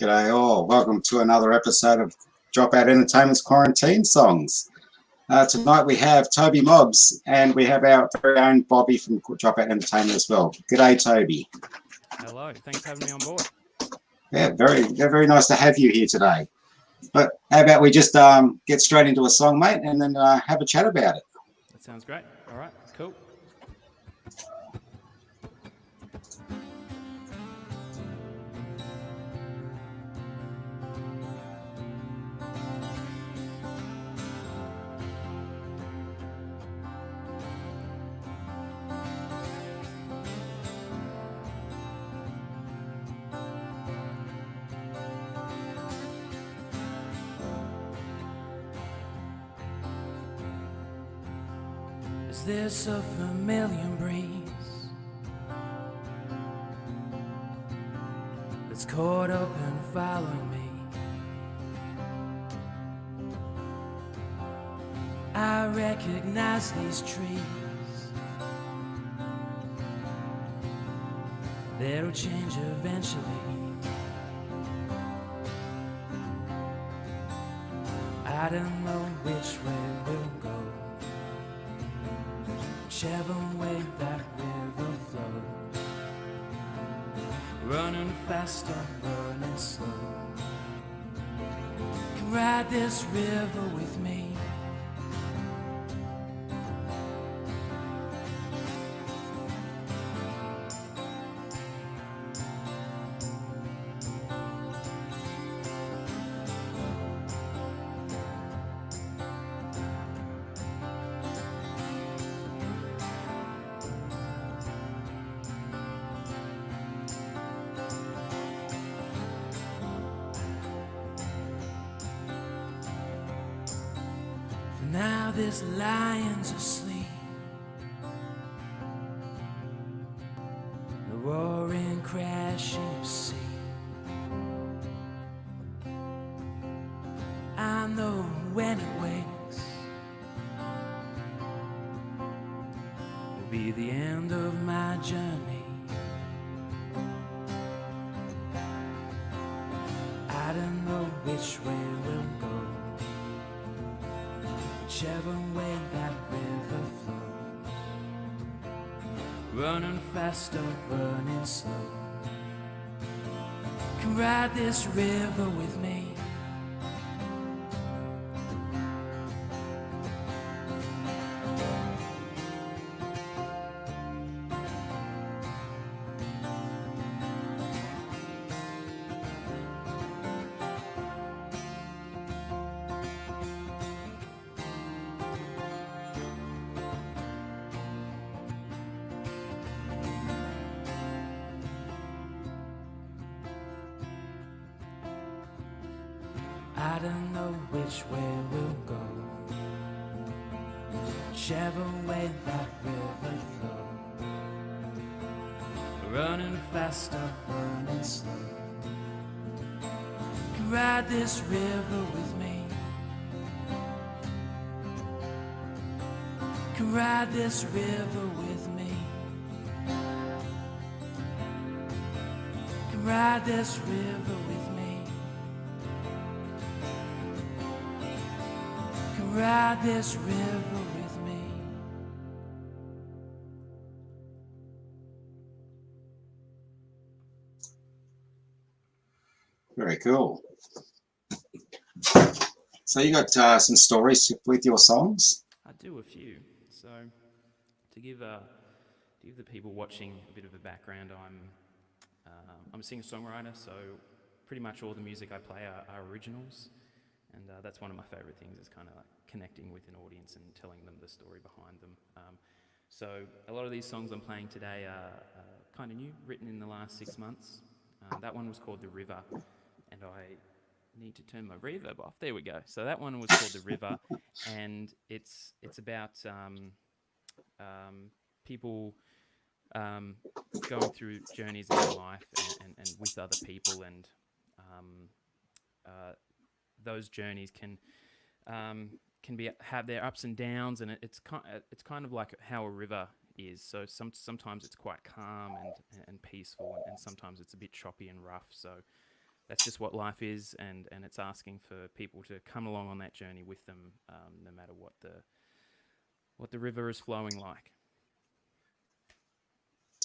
G'day all. Welcome to another episode of Dropout Entertainment's Quarantine Songs. Tonight we have Toby Mobbs and we have our very own Bobby from Dropout Entertainment as well. G'day, Toby. Hello. Thanks for having me on board. Yeah, very nice to have you here today. But how about we just get straight into a song, mate, and then have a chat about it. That sounds great. All right, cool. Is this a familiar breeze that's caught up and following me? I recognize these trees. They'll change eventually. I don't know which way we'll go, whichever way that river flows, running fast or running slow. Come ride this river with me. Now this lion's asleep, the roaring crashing of sea. I know when it wakes will be the end of my journey. I don't know which way we'll go, whichever way that river flows, running fast or running slow. Come ride this river with me. I don't know which way we'll go, whichever way that river flows, running fast or running slow. Can ride this river with me. Can ride this river with me. Can ride this river with me. Ride this river with me. Very cool. So you got some stories with your songs? I do a few. So to give the people watching a bit of a background, I'm a singer-songwriter, so pretty much all the music I play are originals. And that's one of my favourite things, is kind of like connecting with an audience and telling them the story behind them. So a lot of these songs I'm playing today are kind of new, written in the last 6 months. That one was called The River, and I need to turn my reverb off. There we go. So that one was called The River, and it's about people going through journeys in their life and with other people, and those journeys can have their ups and downs, and it's kind of like how a river is. So sometimes it's quite calm and peaceful, and sometimes it's a bit choppy and rough. So that's just what life is, and it's asking for people to come along on that journey with them, no matter what the river is flowing like.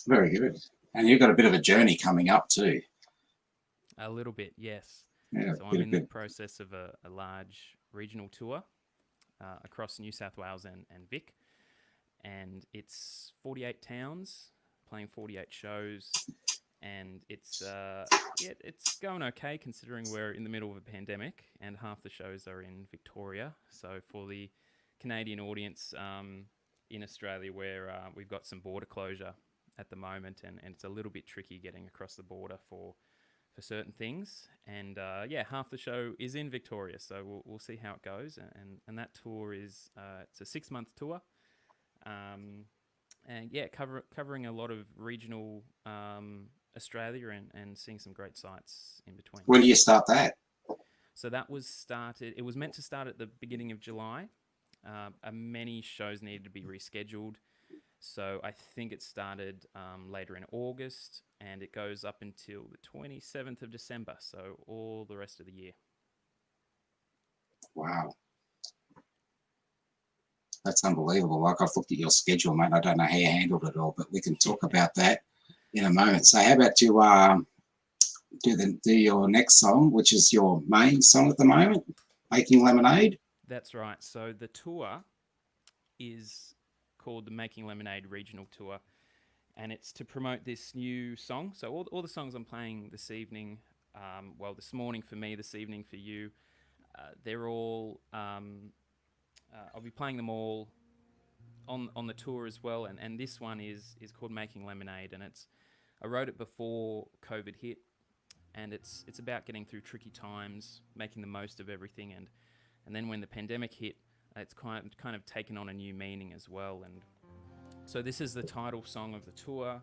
Very good. And you've got a bit of a journey coming up too. A little bit, yes. Yeah, So I'm in the process of a large regional tour across New South Wales and Vic, and it's 48 towns playing 48 shows, and it's going okay considering we're in the middle of a pandemic and half the shows are in Victoria. So for the Canadian audience, in Australia, where we've got some border closure at the moment, and it's a little bit tricky getting across the border for certain things, and half the show is in Victoria, so we'll see how it goes, and that tour is it's a 6-month tour, and covering a lot of regional Australia and seeing some great sights in between. When do you start that? So that was started. It was meant to start at the beginning of July. Many shows needed to be rescheduled. So I think it started later in August, and it goes up until the 27th of December, so all the rest of the year. Wow. That's unbelievable. Like, I've looked at your schedule, mate. I don't know how you handled it all, but we can talk about that in a moment. So how about you do your next song, which is your main song at the moment, Making Lemonade? That's right. So the tour is called the Making Lemonade Regional Tour, and it's to promote this new song. So all the songs I'm playing this evening, this morning for me, this evening for you, they're all, I'll be playing them all on the tour as well, and this one is called Making Lemonade, and I wrote it before COVID hit, and it's about getting through tricky times, making the most of everything, and then when the pandemic hit, it's kind of taken on a new meaning as well. And so this is the title song of the tour,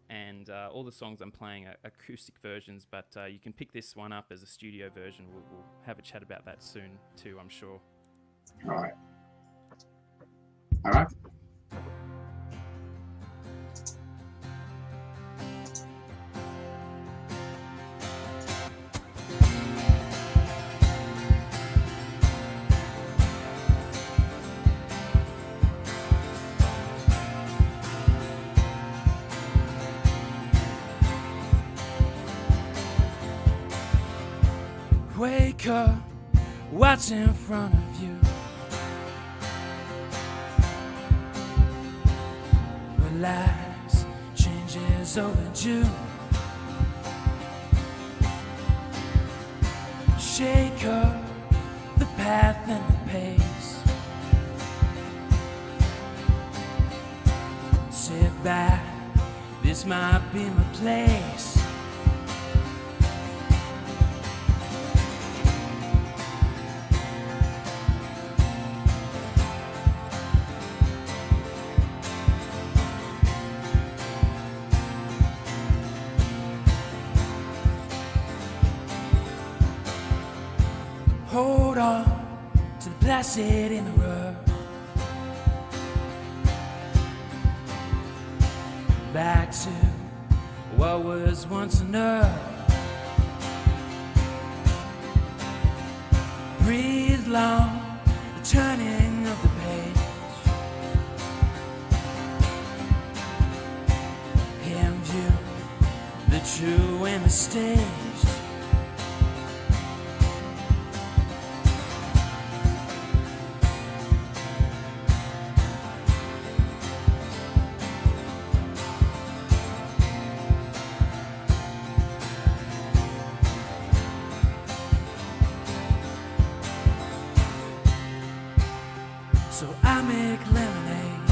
and all the songs I'm playing are acoustic versions, but you can pick this one up as a studio version. We'll have a chat about that soon too, I'm sure. All right. All right. Wake up, what's in front of you? Relax, change is overdue. Shake up the path and the pace. Sit back, this might be my place. Hold on to the placid in the rough. Back to what was once enough. Breathe long, the turning of the page. In view, the true and the staged. So I make lemonade.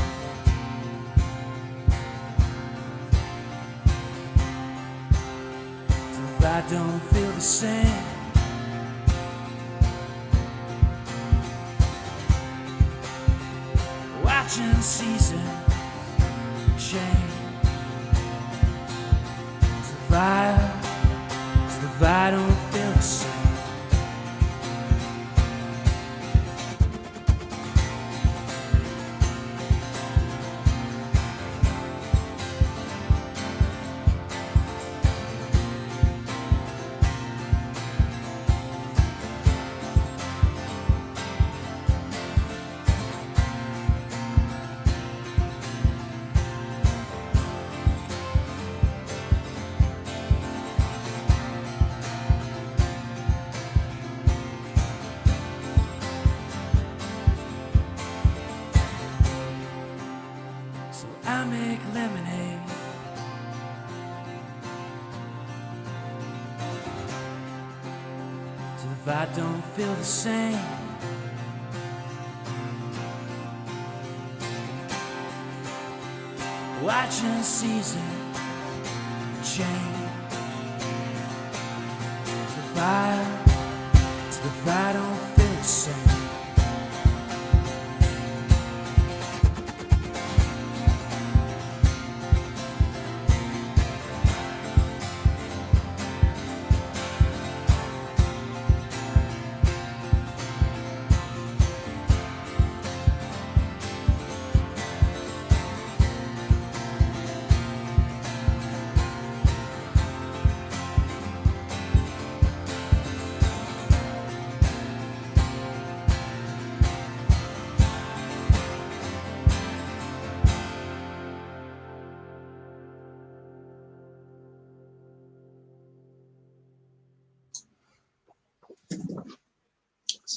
If I don't feel the same, watching seasons change. If I don't feel the same. So I make lemonade. So if I don't feel the same, watching seasons change. So if I don't feel the same.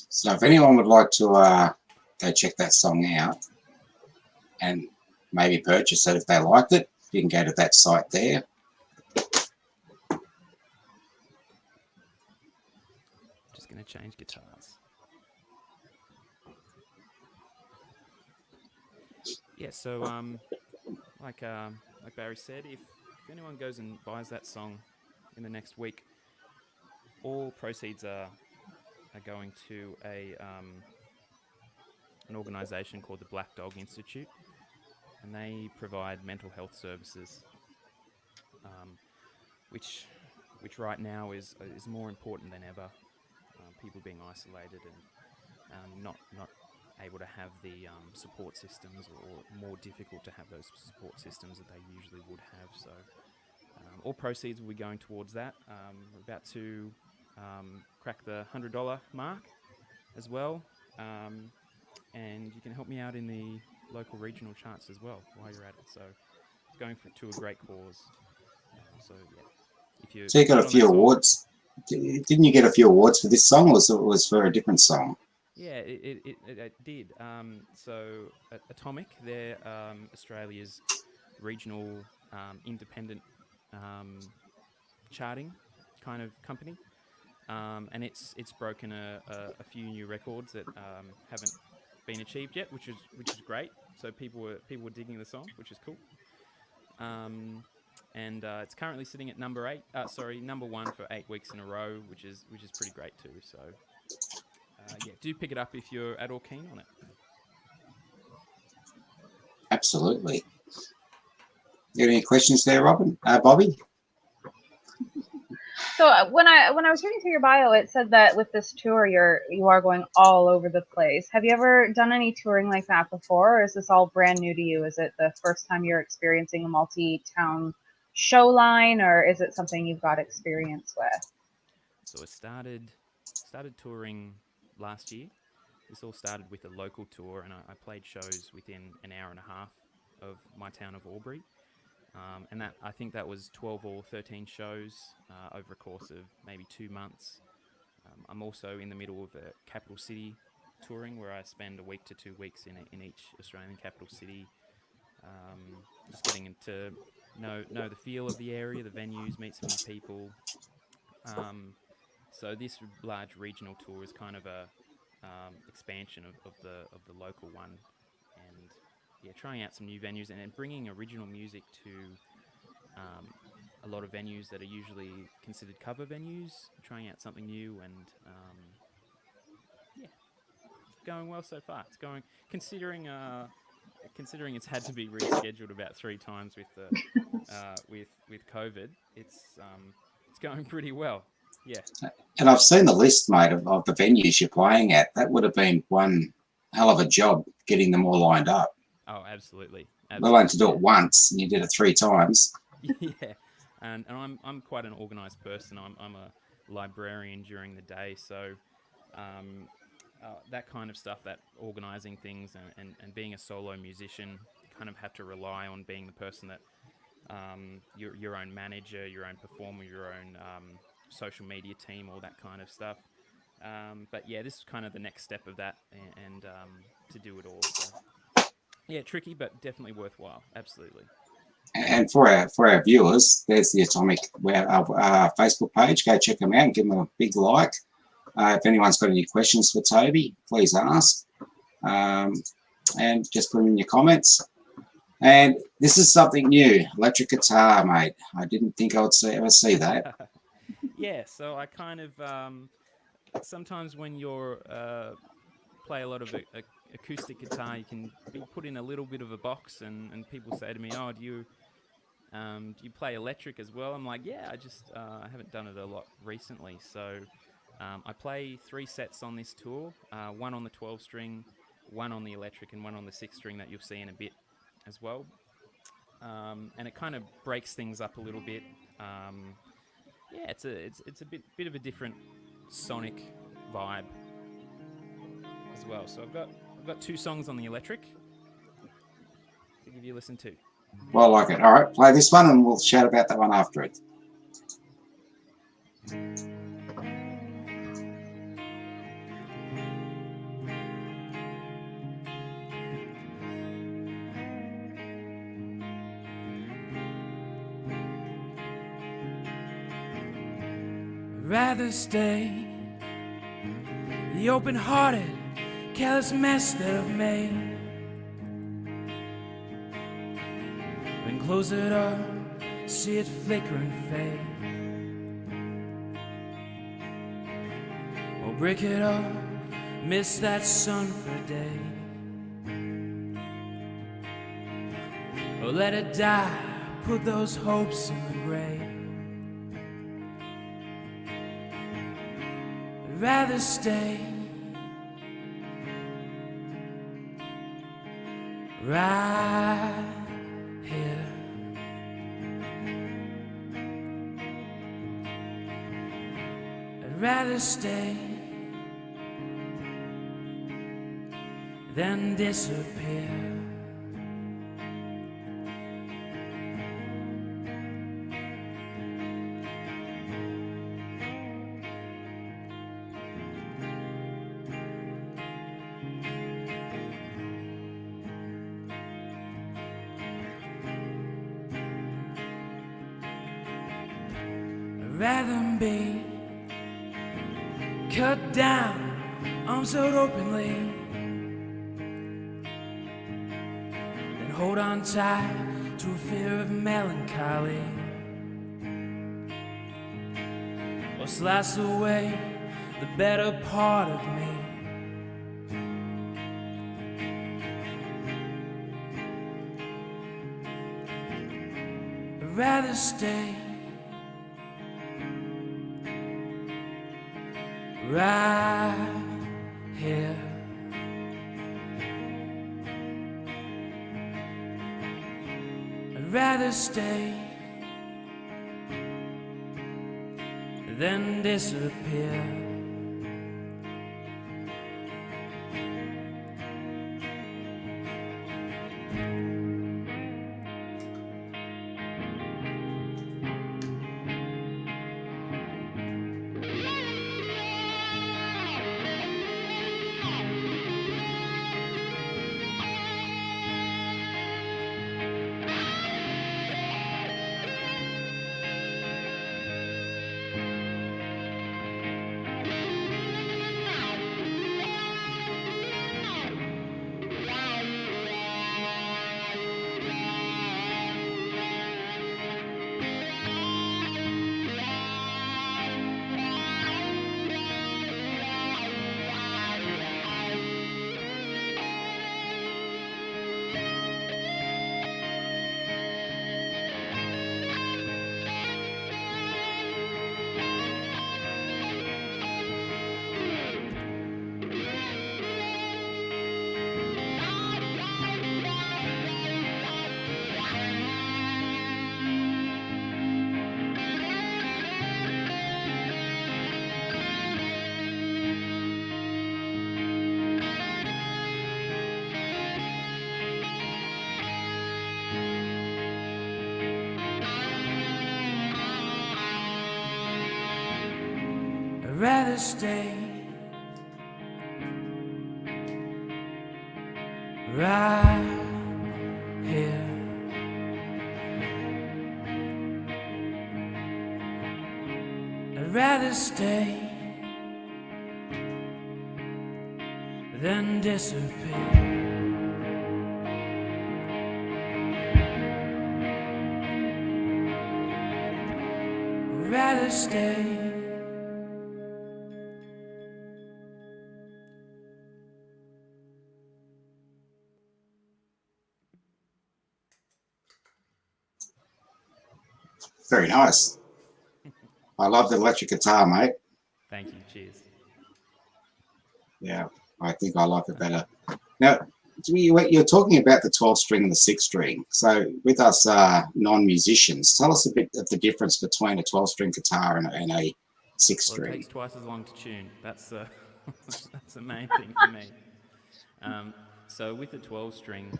So if anyone would like to go check that song out and maybe purchase it if they liked it, you can go to that site there. Just going to change guitars. Yeah, so like Barry said, if anyone goes and buys that song in the next week, all proceeds are going to an organisation called the Black Dog Institute, and they provide mental health services, which right now is more important than ever. People being isolated and not able to have the support systems, or more difficult to have those support systems that they usually would have. So all proceeds will be going towards that. We're about to crack the $100 mark as well, and you can help me out in the local regional charts as well while you're at it. So it's going to a great cause. So yeah, if you So you got a few awards. Didn't you get a few awards for this song, or was it for a different song? Yeah, it did. So Atomic, they're Australia's regional independent charting kind of company, and it's broken a few new records that haven't been achieved yet, which is great. So people were digging the song, which is cool. And it's currently sitting at number 1 for 8 weeks in a row, which is pretty great too. So. Yeah, do pick it up if you're at all keen on it. Absolutely. You got any questions there, Bobby? So when I was reading through your bio, it said that with this tour you are going all over the place. Have you ever done any touring like that before, or is this all brand new to you? Is it the first time you're experiencing a multi-town show line, or is it something you've got experience with? So I started touring last year. This all started with a local tour, and I played shows within an hour and a half of my town of Albury. And I think that was 12 or 13 shows over a course of maybe 2 months. I'm also in the middle of a capital city touring, where I spend a week to 2 weeks in each Australian capital city, just getting to know the feel of the area, the venues, meet some new people. So this large regional tour is kind of a expansion of the local one, and yeah, trying out some new venues and bringing original music to a lot of venues that are usually considered cover venues. Trying out something new, and yeah, it's going well so far. It's going, considering it's had to be rescheduled about 3 times with with COVID. It's going pretty well. Yeah. And I've seen the list, mate, of the venues you're playing at. That would have been one hell of a job getting them all lined up. Oh, absolutely. Let alone to do it once, and you did it 3 times. Yeah, and I'm quite an organised person. I'm a librarian during the day, so that kind of stuff, that organising things and being a solo musician, you kind of have to rely on being the person that your own manager, your own performer, your own social media team, all that kind of stuff. But yeah, this is kind of the next step of that, and to do it all. So, Yeah, tricky, but definitely worthwhile. Absolutely. And for our viewers, there's the Atomic Facebook page. Go check them out and give them a big like. If anyone's got any questions for Toby, please ask. And just put them in your comments. And this is something new, electric guitar, mate. I didn't think I would ever see that. Yeah, so I kind of sometimes when you're play a lot of acoustic guitar, you can be put in a little bit of a box, and people say to me, "Oh, do you play electric as well?" I'm like, "Yeah, I haven't done it a lot recently." So I play 3 sets on this tour, one on the 12 string, one on the electric, and one on the 6 string that you'll see in a bit as well. And it kind of breaks things up a little bit. Yeah, it's a bit of a different sonic vibe as well. So I've got 2 songs on the electric to give you a listen to. Well, I like it. All right, play this one and we'll chat about that one after it. Rather stay the open-hearted, careless mess that I've made, then close it up, see it flicker and fade, or break it up, miss that sun for a day, or let it die, put those hopes in the grave. Rather stay right here. I'd rather stay than disappear. Rather be cut down, arms out openly, than hold on tight to a fear of melancholy, or slice away the better part of me. I'd rather stay right here. I'd rather stay than disappear. I'd rather stay right rather stay than disappear. Rather stay. Very nice. I love the electric guitar, mate. Thank you. Cheers. Yeah, I think I like it better. Now, you're talking about the 12 string and the 6 string. So with us non-musicians, tell us a bit of the difference between a 12 string guitar and a 6 Well, it string. takes twice as long to tune. That's that's the main thing for me. So with the 12 string,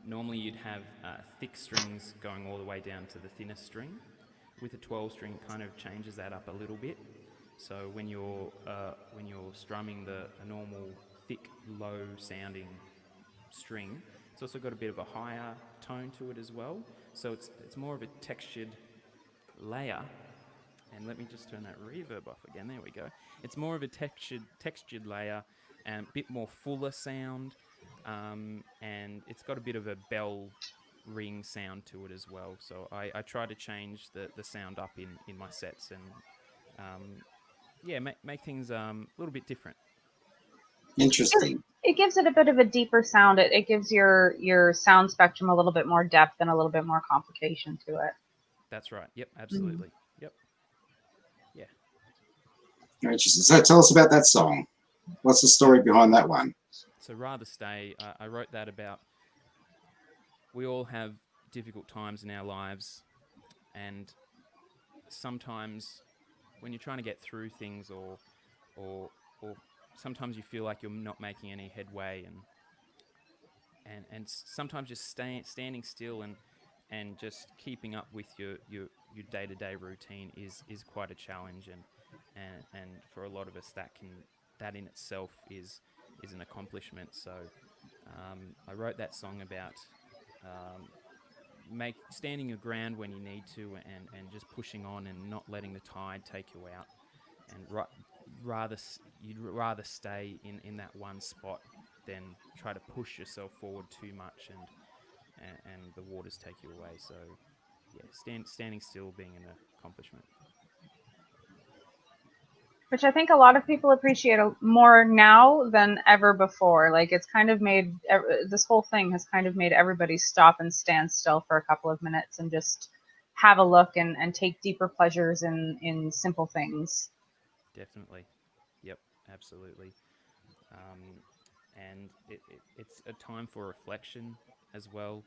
normally you'd have thick strings going all the way down to the thinnest string. With a 12 string, it kind of changes that up a little bit. So when you're strumming a normal thick, low sounding string, it's also got a bit of a higher tone to it as well. So it's more of a textured layer. And let me just turn that reverb off again. There we go. It's more of a textured layer and a bit more fuller sound. And it's got a bit of a bell ring sound to it as well. So I try to change the sound up in my sets and make things a little bit different. Interesting. It gives it a bit of a deeper sound. It gives your sound spectrum a little bit more depth and a little bit more complication to it. That's right. Yep, absolutely. Yep. Yeah. Very interesting. So tell us about that song. What's the story behind that one? So Rather Stay, I wrote that about, we all have difficult times in our lives, and sometimes when you're trying to get through things or sometimes you feel like you're not making any headway, and sometimes just standing still and just keeping up with your day-to-day routine is quite a challenge, and for a lot of us that in itself is an accomplishment. So I wrote that song about standing your ground when you need to, and just pushing on and not letting the tide take you out, and you'd rather stay in that one spot than try to push yourself forward too much and the waters take you away. So yeah, standing still being an accomplishment. Which I think a lot of people appreciate more now than ever before. Like, it's kind of made, this whole thing has kind of made everybody stop and stand still for a couple of minutes and just have a look and take deeper pleasures in simple things. Definitely. Yep, absolutely. And it's a time for reflection as well.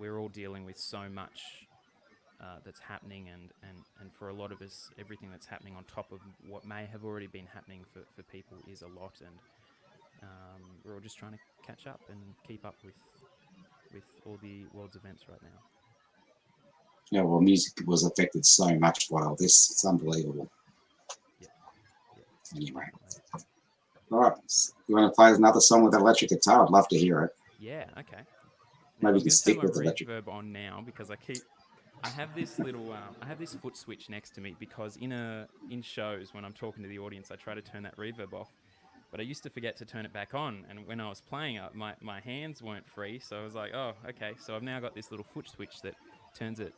We're all dealing with so much that's happening, and for a lot of us, everything that's happening on top of what may have already been happening for people is a lot, and we're all just trying to catch up and keep up with all the world's events right now. Yeah, well, music was affected so much by all this. It's unbelievable. Yeah. Anyway. All right. You want to play another song with electric guitar? I'd love to hear it. Yeah, okay. Maybe I'm you can stick with my electric. reverb on now because I have this little I have this foot switch next to me because in shows when I'm talking to the audience I try to turn that reverb off, but I used to forget to turn it back on, and when I was playing my hands weren't free, so I was like, oh, okay, so I've now got this little foot switch that turns it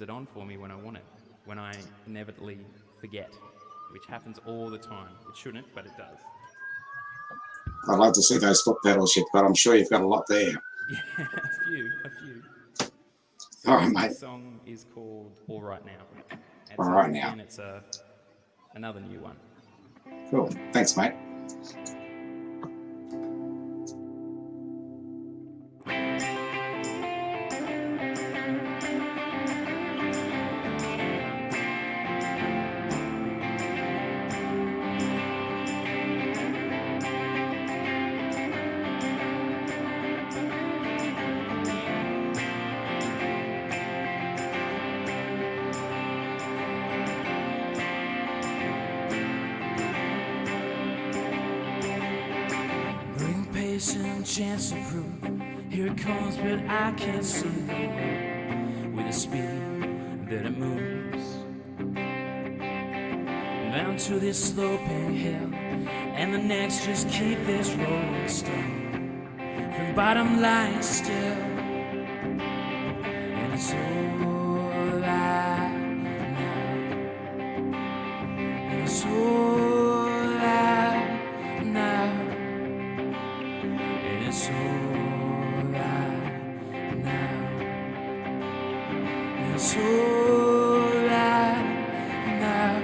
on for me when I want it, when I inevitably forget, which happens all the time. It shouldn't, but it does. I'd love to see those foot pedals you've got. I'm sure you've got a lot there. Yeah, a few. All right, mate. This song is called All Right Now. And All Right Now. And it's another new one. Cool. Thanks, mate. Chance to prove, here it comes, but I can't see the road with the speed that it moves. down to this sloping hill, and the next just keep this rolling stone from bottom lying still, and it's alright now, and it's alright now, and it's alright now, and it's alright now.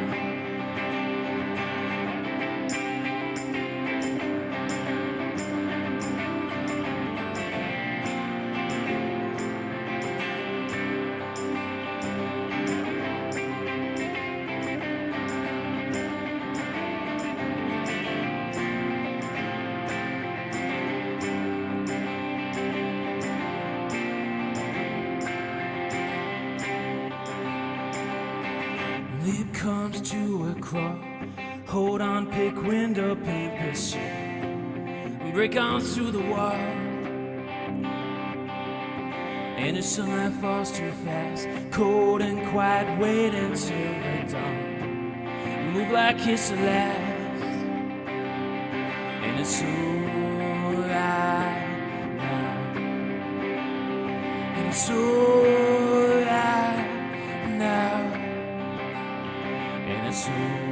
Leap comes to a crawl. Hold on, pick window, pane, pursue. Break on through the wall. And the sunlight falls too fast. Cold and quiet, wait until the dawn. Move like it's the last. And it's alright now. And it's alright now. And it's alright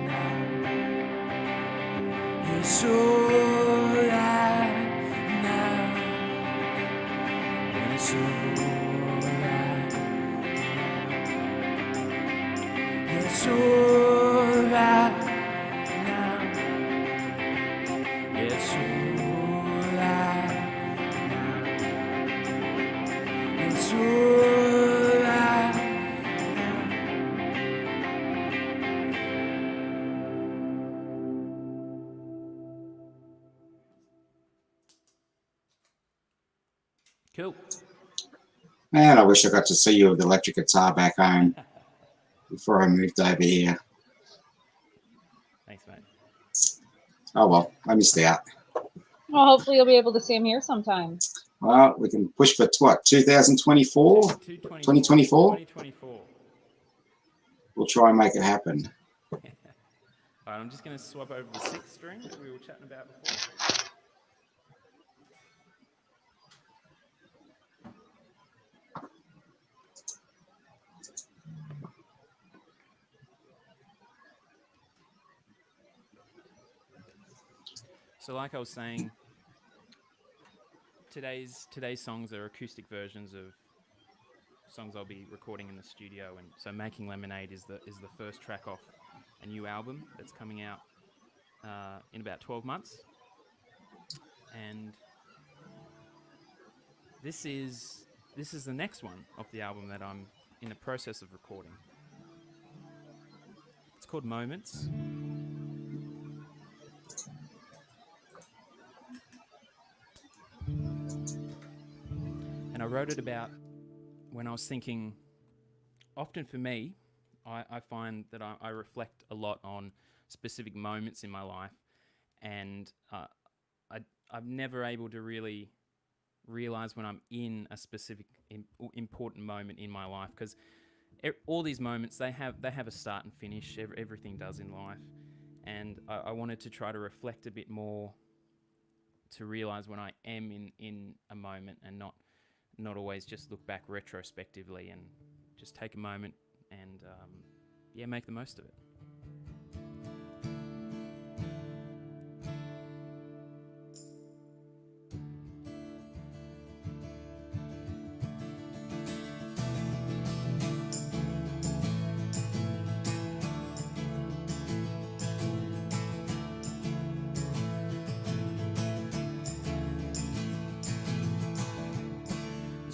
now. It's alright now. And it's alright. It's alright now. It's alright now. It's alright. Cool. Man, I wish I got to see you with electric guitar back home before I moved over here. Thanks, mate. Oh well, I missed out. Well, hopefully you'll be able to see him here sometime. Well, we can push for what, 2024? 2024? 2024. We'll try and make it happen. All right, I'm just going to swap over the sixth string that we were chatting about before. So like I was saying, today's songs are acoustic versions of songs I'll be recording in the studio, and so Making Lemonade is the first track off a new album that's coming out in about 12 months. And this is the next one off the album that I'm in the process of recording. It's called Moments. And I wrote it about when I was thinking, often for me, I find that I reflect a lot on specific moments in my life, and I'm never able to really realize when I'm in a specific important moment in my life, because all these moments, they have a start and finish. Everything does in life, and I wanted to try to reflect a bit more, to realize when I am in a moment, and not always just look back retrospectively, and just take a moment and make the most of it.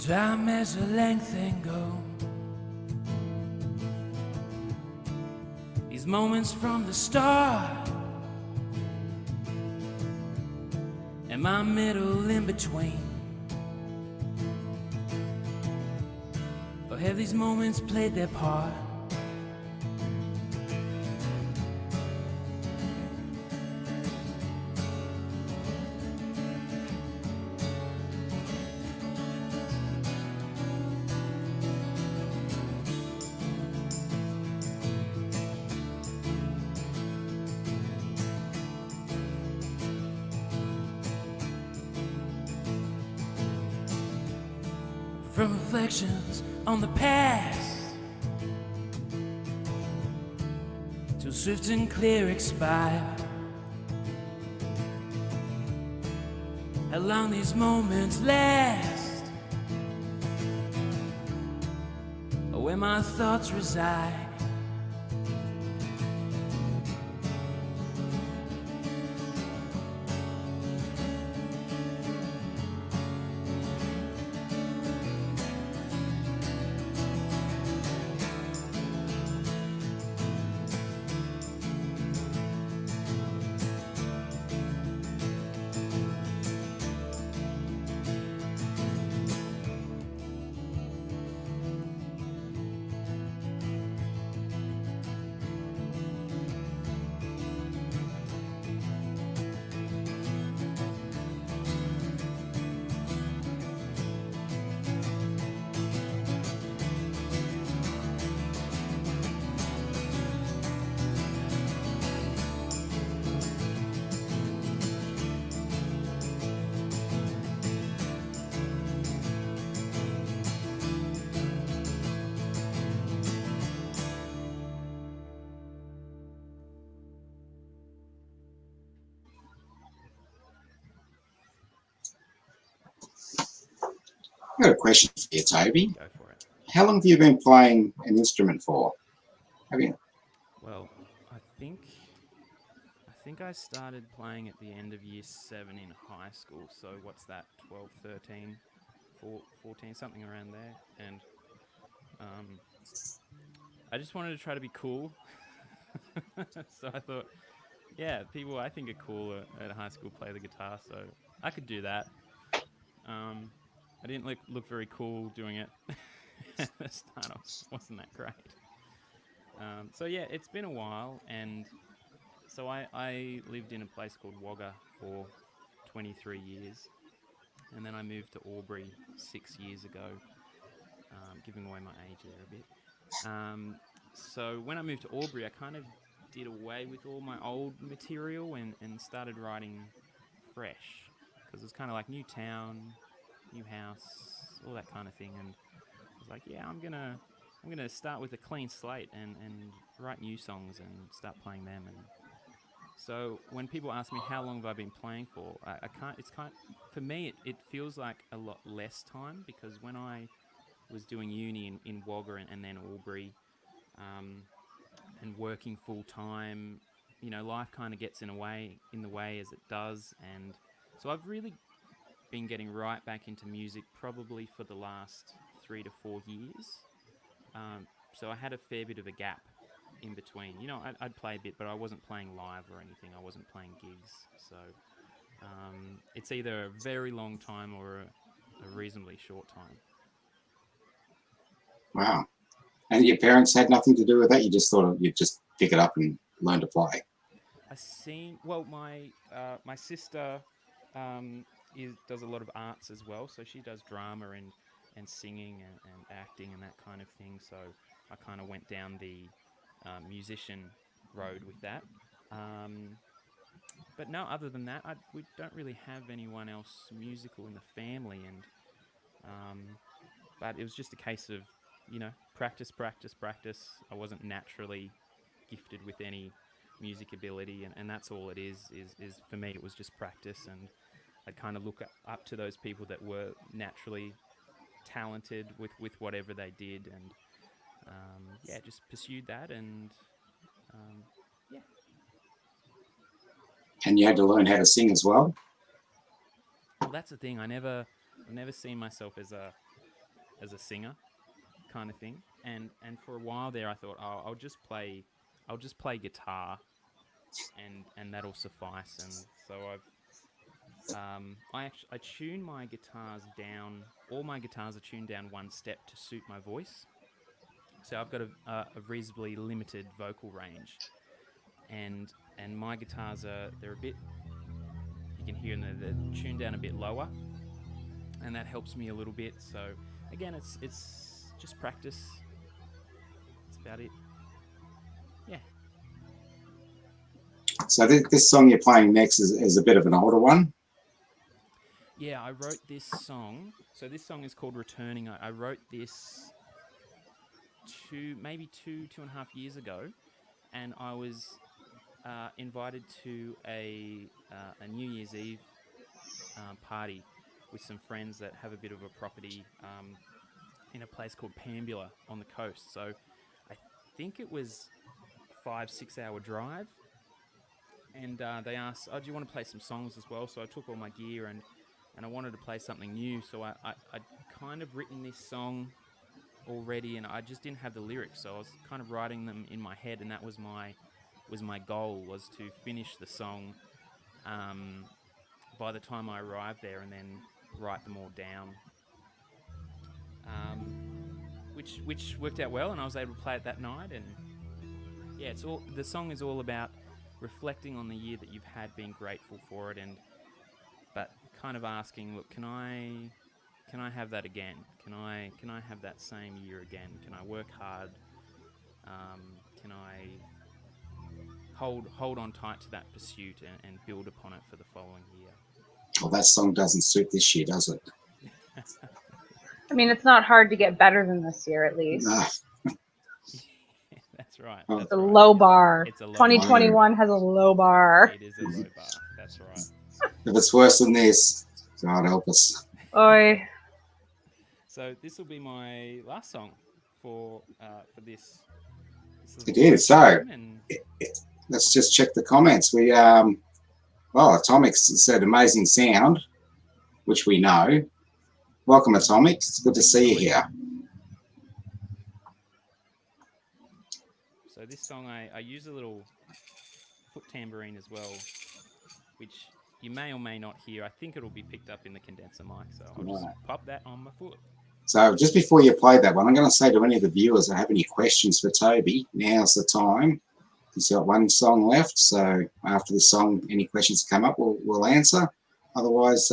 Time measure length and go. These moments from the start, and my middle in between. Or have these moments played their part? from reflections on the past till swift and clear expire. How long these moments last, or where my thoughts reside. I've got a question for you, Toby. Go for it. How long have you been playing an instrument for? Have you? Well, I think I started playing at the end of year 7 in high school. So what's that? 12, 13, 14, something around there. And I just wanted to try to be cool. So I thought, yeah, people I think are cool at high school play the guitar, so I could do that. I didn't look very cool doing it at the start. Wasn't that great. So yeah, it's been a while, and so I lived in a place called Wagga for 23 years, and then I moved to Albury 6 years ago, giving away my age there a bit. So when I moved to Albury, I kind of did away with all my old material and started writing fresh, because it's kind of like new town, new house, all that kind of thing. And I was like, yeah, I'm gonna start with a clean slate and write new songs and start playing them. And so when people ask me how long have I been playing for, I can't. It's kind for me. It feels like a lot less time, because when I was doing uni in Wagga and then Albury, and working full time, life kind of gets in the way as it does. And so I've really been getting right back into music probably for the last 3 to 4 years. So I had a fair bit of a gap in between. I'd play a bit, but I wasn't playing live or anything. I wasn't playing gigs. So it's either a very long time or a reasonably short time. Wow. And your parents had nothing to do with that? You just thought you'd just pick it up and learn to play? My sister does a lot of arts as well. So she does drama and singing and acting and that kind of thing. So I kind of went down the musician road with that. But no, other than that, we don't really have anyone else musical in the family. And but it was just a case of, practice. I wasn't naturally gifted with any music ability, and that's all it is for me. It was just practice, and I'd kind of look up to those people that were naturally talented with whatever they did, and just pursued that, and yeah. And you had to learn how to sing as well? Well, that's the thing. I've never seen myself as a singer kind of thing, and for a while there I thought, I'll just play guitar and that'll suffice. And so I tune my guitars down. All my guitars are tuned down one step to suit my voice. So I've got a reasonably limited vocal range, and my guitars they're a bit, you can hear they're tuned down a bit lower, and that helps me a little bit. So again, it's just practice. That's about it. Yeah. So this song you're playing next is a bit of an older one? Yeah, I wrote this song. So this song is called Returning. I wrote this maybe two and a half years ago, and I was invited to a New Year's Eve party with some friends that have a bit of a property in a place called Pambula on the coast. So I think it was a 5-6 hour drive, and they asked, "Oh, do you want to play some songs as well?" So I took all my gear and I wanted to play something new. So I'd kind of written this song already, and I just didn't have the lyrics. So I was kind of writing them in my head, and that was my goal, was to finish the song by the time I arrived there, and then write them all down. Which worked out well, and I was able to play it that night. And yeah, the song is all about reflecting on the year that you've had, being grateful for it, but kind of asking, look, can I have that again? Can I have that same year again? Can I work hard? Can I hold on tight to that pursuit and build upon it for the following year? Well, that song doesn't suit this year, does it? I mean, it's not hard to get better than this year, at least. No. That's right. Oh. It's a low bar. It's a low 2021 has a low bar. It is a low bar. That's right. If it's worse than this, God help us. Oi. So this will be my last song for this. It is. So let's just check the comments. We Atomic's said amazing sound, which we know. Welcome, Atomic. It's good to see you here. So this song, I use a little foot tambourine as well, which you may or may not hear. I think it'll be picked up in the condenser mic, so I'll just pop that on my foot. So just before you play that one, I'm going to say to any of the viewers that have any questions for Toby, now's the time. He's got one song left, so after the song, any questions come up, we'll answer. Otherwise,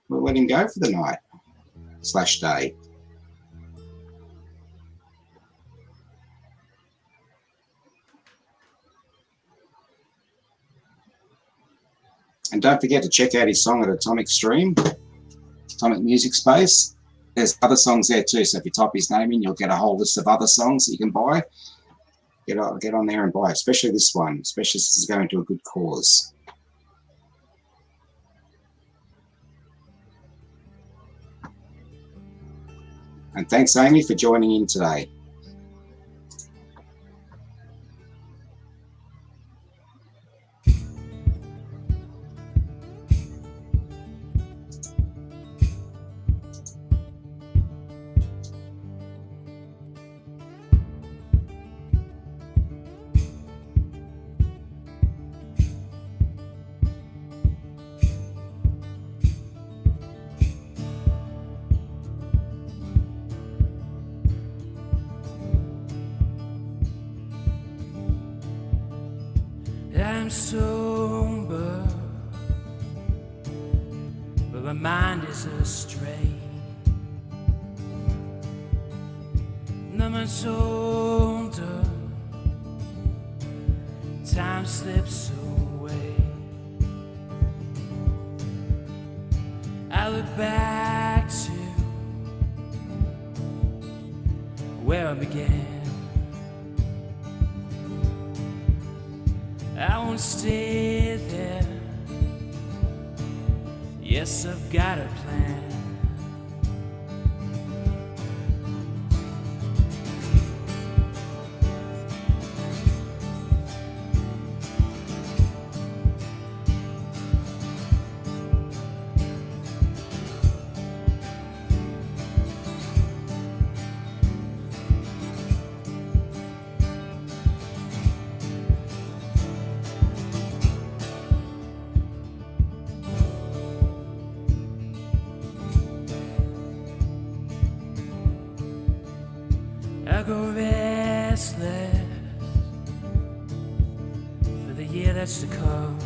we'll let him go for the night / day. And don't forget to check out his song at Atomic Stream, Atomic Music Space. There's other songs there too, so if you type his name in, you'll get a whole list of other songs that you can buy. Get on there and buy it, especially this one, especially since it's going to a good cause. And thanks, Amy, for joining in today. I'm sober, but my mind is astray. And I'm much older, time slips away. I look back to where I began. I won't stay there. Yes, I've got a plan. I go restless for the year that's to come,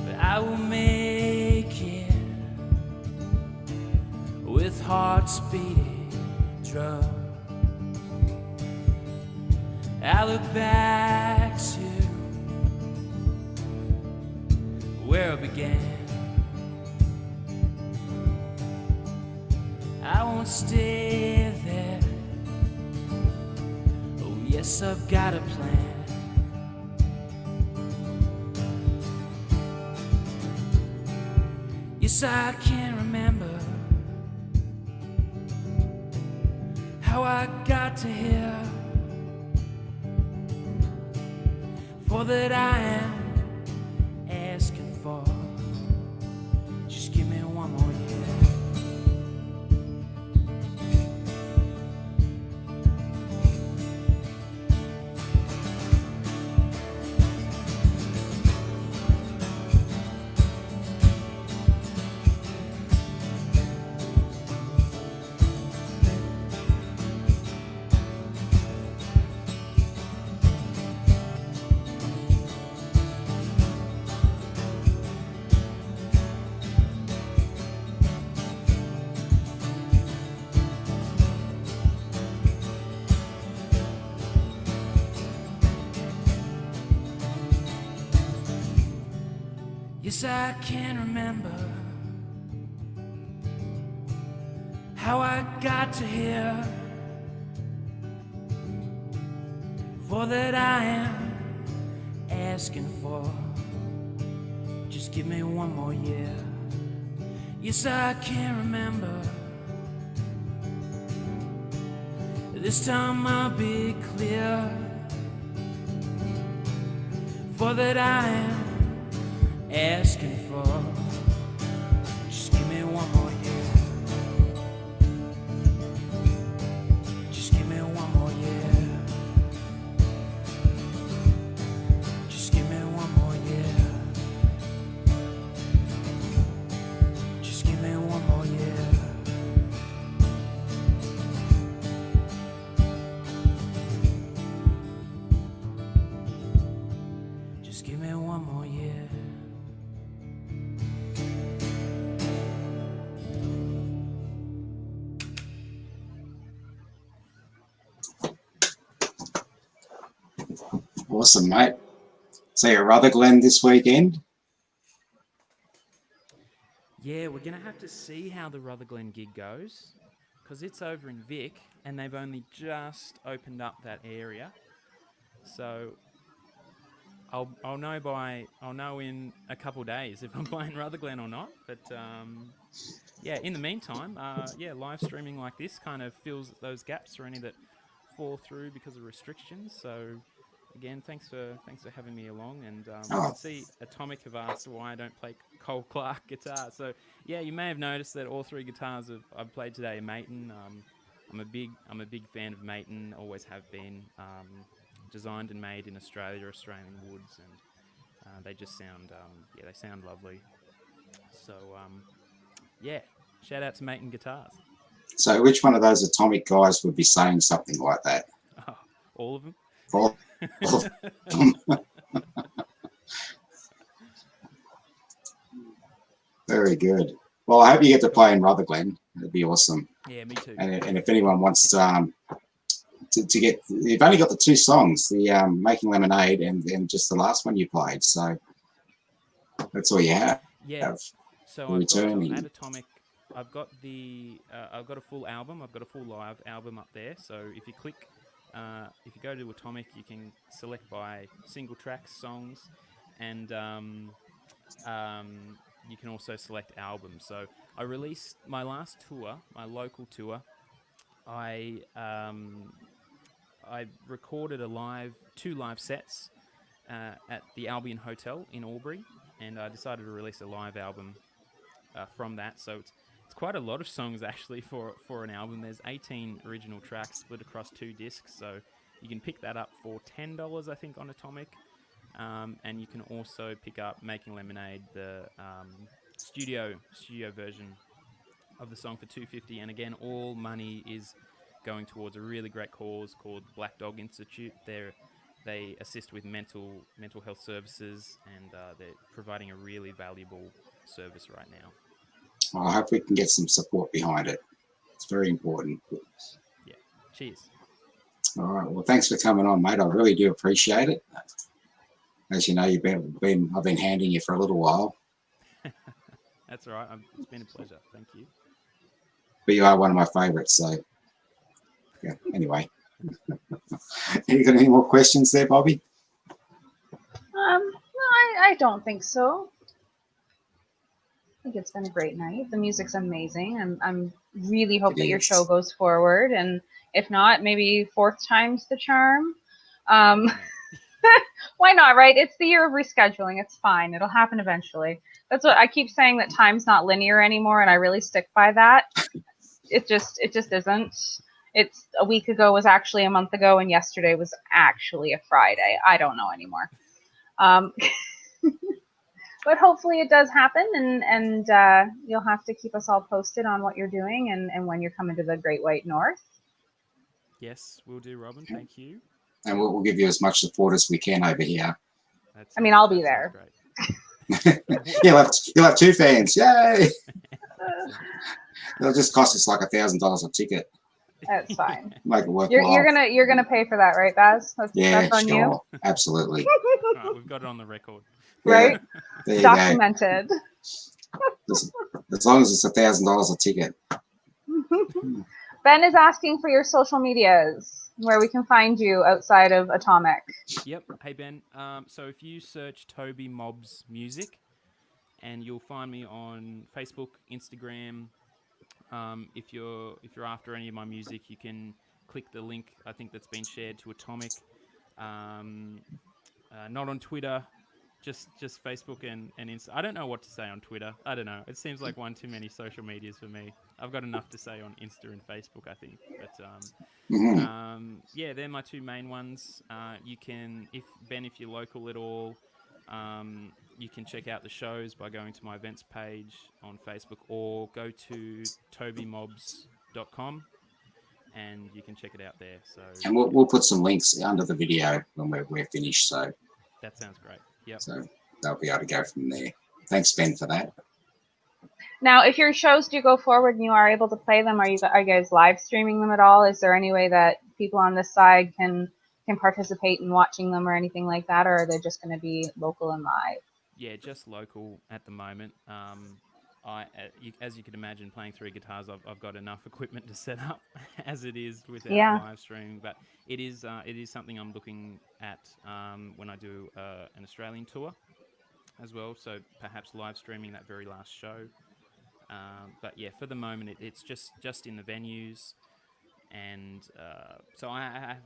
but I will make it with hearts beating drum. I look back to where it began. I won't stay there. Oh yes, I've got a plan. Yes, I can remember how I got to here. For that I am asking for. Just give me one more year. Yes, I can remember how I got to here. For that I am asking for. Just give me one more year. Yes, I can remember. This time I'll be clear. For that I am asking for. Just give me one more year. Just give me one more year. Just give me one more year. Just give me one more year. Just give me one more year. Awesome, mate. So you're Rutherglen this weekend? Yeah, we're going to have to see how the Rutherglen gig goes, because it's over in Vic, and they've only just opened up that area. So I'll know in a couple days if I'm playing Rutherglen or not. But yeah, in the meantime, yeah, live streaming like this kind of fills those gaps for any that fall through because of restrictions. So again, thanks for having me along. And I can see Atomic have asked why I don't play Cole Clark guitar. So yeah, you may have noticed that all three guitars I've played today are Maton. I'm a big fan of Maton, always have been. Designed and made in Australia, Australian woods, and they just sound they sound lovely. So yeah, shout out to Maton Guitars. So which one of those Atomic guys would be saying something like that? Oh, all of them. All of them. Very good. Well, I hope you get to play in Rutherglen. It'd be awesome. Yeah, me too. And if anyone wants to get, you've only got the two songs, the Making Lemonade and just the last one you played. So that's all you have. Yeah. So at Atomic, I've got a full album. I've got a full live album up there. So if you click, if you go to Atomic, you can select by single tracks, songs, and you can also select albums. So I released my last tour, my local tour. I recorded two live sets at the Albion Hotel in Albury, and I decided to release a live album from that. So it's quite a lot of songs actually for an album. There's 18 original tracks split across 2 discs, so you can pick that up for $10, I think, on Atomic. And you can also pick up Making Lemonade, the studio version of the song, for $2.50. And again, all money is going towards a really great cause called Black Dog Institute. They assist with mental health services, and they're providing a really valuable service right now. Well, I hope we can get some support behind it. It's very important. Yeah. Cheers. All right. Well, thanks for coming on, mate. I really do appreciate it. As you know, I've been handing you for a little while. That's all right. It's been a pleasure. Thank you. But you are one of my favourites, so yeah. Anyway, you got any more questions there, Bobby? No, I don't think so. I think it's been a great night. The music's amazing. I'm really hope that your show goes forward, and if not, maybe fourth time's the charm. Why not, right? It's the year of rescheduling. It's fine. It'll happen eventually. That's what I keep saying, that time's not linear anymore, and I really stick by that. It just isn't. It's a week ago was actually a month ago, and yesterday was actually a Friday. I don't know anymore. But hopefully it does happen, and you'll have to keep us all posted on what you're doing and when you're coming to the Great White North. Yes, we'll do, Robin. Thank you. And we'll give you as much support as we can over here. I'll be there. Great. you'll have 2 fans. Yay! It'll just cost us like $1,000 a ticket. That's fine. Make it worthwhile. You're gonna pay for that, right, Baz? That's on sure. you. Absolutely. Right, we've got it on the record. Right? There Documented. As long as it's $1,000 a ticket. Ben is asking for your social medias, where we can find you outside of Atomic. Yep. Hey, Ben. So if you search Toby Mobbs Music, and you'll find me on Facebook, Instagram. If you're after any of my music, you can click the link, I think, that's been shared to Atomic. Not on Twitter, just Facebook and Insta. I don't know what to say on Twitter. I don't know. It seems like one too many social medias for me. I've got enough to say on Insta and Facebook, I think. But yeah, they're my 2 main ones. You can, if you're local at all, you can check out the shows by going to my events page on Facebook, or go to tobymobbs.com and you can check it out there. So, and we'll put some links under the video when we're finished. So that sounds great. Yep. So they'll be able to go from there. Thanks, Ben, for that. Now, if your shows do go forward and you are able to play them, are you guys live streaming them at all? Is there any way that people on this side can participate in watching them or anything like that, or are they just going to be local and live? Yeah, just local at the moment. As you can imagine, playing 3 guitars, I've got enough equipment to set up as it is without live streaming. But it is something I'm looking at when I do an Australian tour as well. So perhaps live streaming that very last show. But yeah, for the moment, it's just in the venues, and so I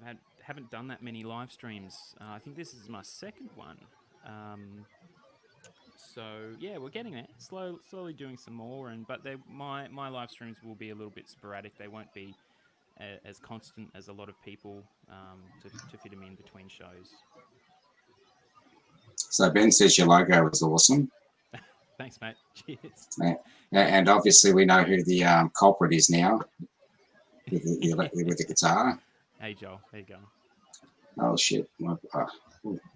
haven't done that many live streams. I think this is my 2nd one. So yeah, we're getting there. Slowly doing some more, but my live streams will be a little bit sporadic. They won't be as constant as a lot of people to fit them in between shows. So Ben says your logo is awesome. Thanks, mate. Cheers. And obviously we know who the culprit is now with the guitar. Hey, Joel. There you go. Oh shit!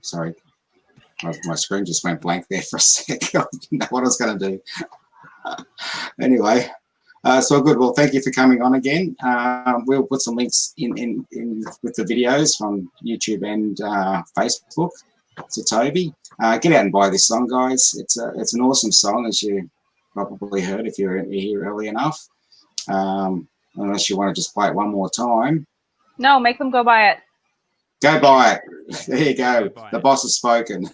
Sorry. My screen just went blank there for a sec. I didn't know what I was going to do. Anyway, so good. Well, thank you for coming on again. We'll put some links in with the videos from YouTube and Facebook to Toby. Get out and buy this song, guys. It's an awesome song, as you probably heard if you're here early enough. Unless you want to just play it one more time. No, make them go buy it. Go buy it. There you go. The boss has spoken.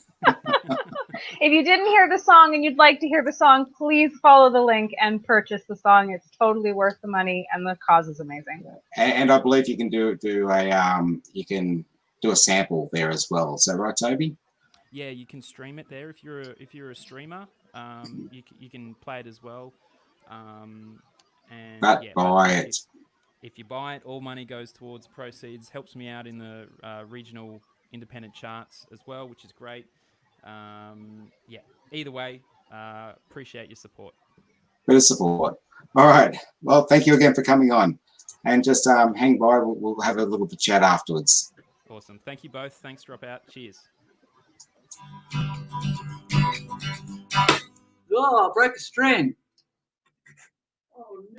If you didn't hear the song and you'd like to hear the song, please follow the link and purchase the song. It's totally worth the money, and the cause is amazing. And I believe you can do a sample there as well. Is that right, Toby? Yeah, you can stream it there if you're a streamer. You can play it as well. Buy it. If you buy it, all money goes towards proceeds. Helps me out in the regional independent charts as well, which is great. Either way, appreciate your support. Bit of support. All right. Well, thank you again for coming on. And just hang by. We'll have a little bit chat afterwards. Awesome. Thank you both. Thanks, Dropout. Cheers. Oh, break a string. Oh, no.